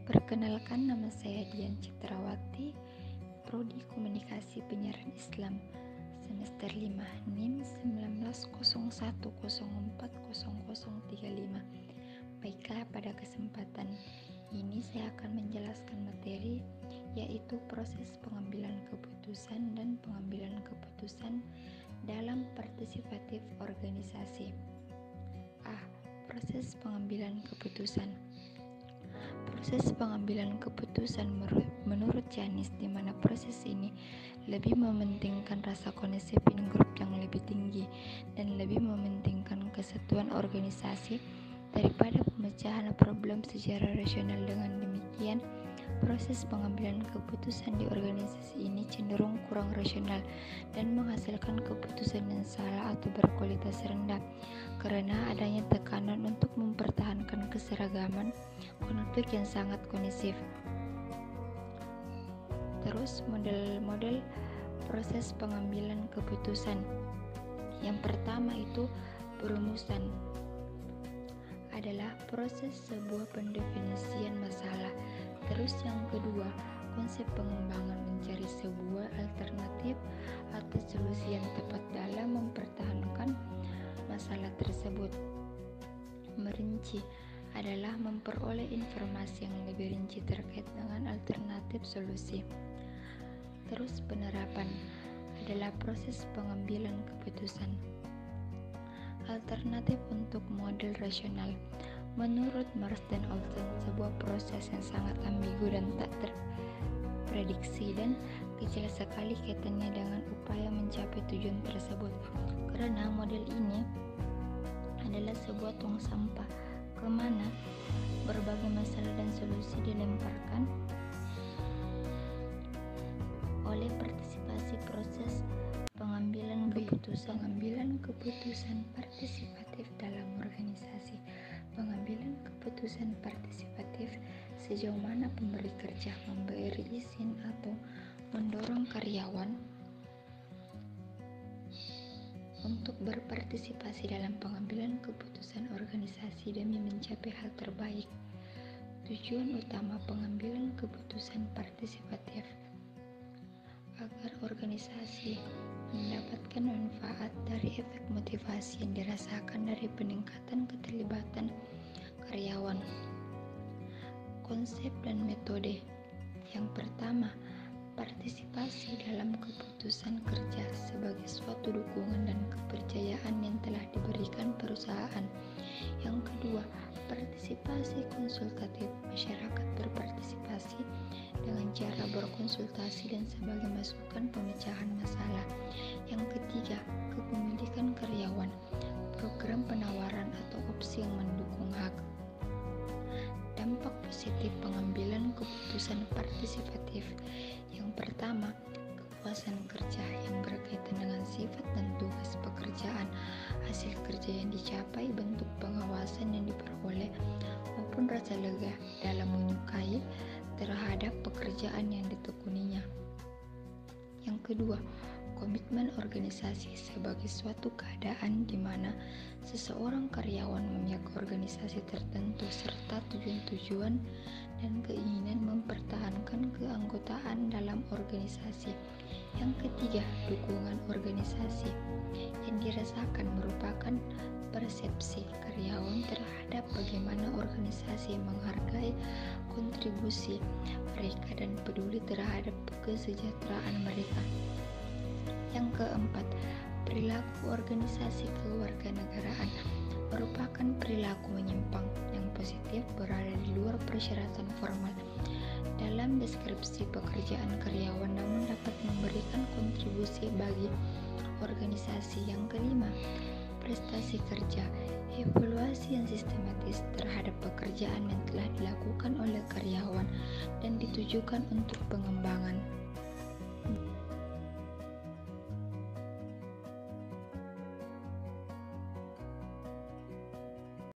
Perkenalkan, nama saya Dian Citrawati, Prodi Komunikasi Penyiaran Islam, semester 5, NIM 1901040035. Baiklah, pada kesempatan ini saya akan menjelaskan materi, yaitu proses pengambilan keputusan dan pengambilan keputusan dalam partisipatif organisasi. Proses pengambilan keputusan. Proses pengambilan keputusan menurut Janis, di mana proses ini lebih mementingkan rasa konsep in group yang lebih tinggi dan lebih mementingkan kesatuan organisasi daripada pemecahan problem secara rasional. Dengan demikian, proses pengambilan keputusan di organisasi ini cenderung kurang rasional dan menghasilkan keputusan yang salah atau berkualitas rendah karena adanya tekanan untuk mempertahankan keseragaman, konflik yang sangat kondusif. Terus model-model proses pengambilan keputusan. Yang pertama itu perumusan, adalah proses sebuah pendefinisian masalah. Terus yang kedua, konsep pengembangan, mencari sebuah alternatif atau solusi yang tepat dalam mempertahankan masalah tersebut. Merinci adalah memperoleh informasi yang lebih rinci terkait dengan alternatif solusi. Terus penerapan adalah proses pengambilan keputusan. Alternatif untuk model rasional. Menurut Marx dan Olson, sebuah proses yang sangat ambigu dan tak terprediksi dan kecil sekali kaitannya dengan upaya mencapai tujuan tersebut. Karena model ini adalah sebuah tong sampah kemana berbagai masalah dan solusi dilemparkan oleh partisipasi proses pengambilan keputusan. Pengambilan keputusan partisipatif dalam organisasi. Pengambilan keputusan partisipatif sejauh mana pemberi kerja memberi izin atau mendorong karyawan untuk berpartisipasi dalam pengambilan keputusan organisasi demi mencapai hal terbaik. Tujuan utama pengambilan keputusan partisipatif agar organisasi mendapatkan manfaat dari efek motivasi yang dirasakan dari peningkatan keterlibatan karyawan. Konsep dan metode. Yang pertama, partisipasi dalam keputusan kerja sebagai suatu dukungan dan kepercayaan yang telah diberikan perusahaan. Yang kedua, partisipasi konsultatif. Masyarakat berpartisipasi dengan cara berkonsultasi dan sebagai masukan pemecahan masalah. Yang ketiga, kepemilikan karyawan. Program penawaran atau opsi yang mendukung hak. Dampak positif pengambilan keputusan partisipatif. Yang pertama, kepuasan kerja yang berkaitan dengan sifat dan tugas pekerjaan, hasil kerja yang dicapai, bentuk pengawasan yang diperoleh, maupun rasa lega dalam menyukai terhadap pekerjaan yang ditekuninya. Yang kedua, komitmen organisasi sebagai suatu keadaan di mana seseorang karyawan memihak organisasi tertentu serta tujuan-tujuan dan keinginan mempertahankan keanggotaan dalam organisasi. Yang ketiga, dukungan organisasi yang dirasakan merupakan persepsi karyawan terhadap bagaimana organisasi menghargai kontribusi mereka dan peduli terhadap kesejahteraan mereka. Yang keempat, perilaku organisasi kewarganegaraan merupakan perilaku menyimpang yang positif berada di luar persyaratan formal dalam deskripsi pekerjaan karyawan namun dapat memberikan kontribusi bagi organisasi. Yang kelima, prestasi kerja, evaluasi yang sistematis terhadap pekerjaan yang telah dilakukan oleh karyawan dan ditujukan untuk pengembangan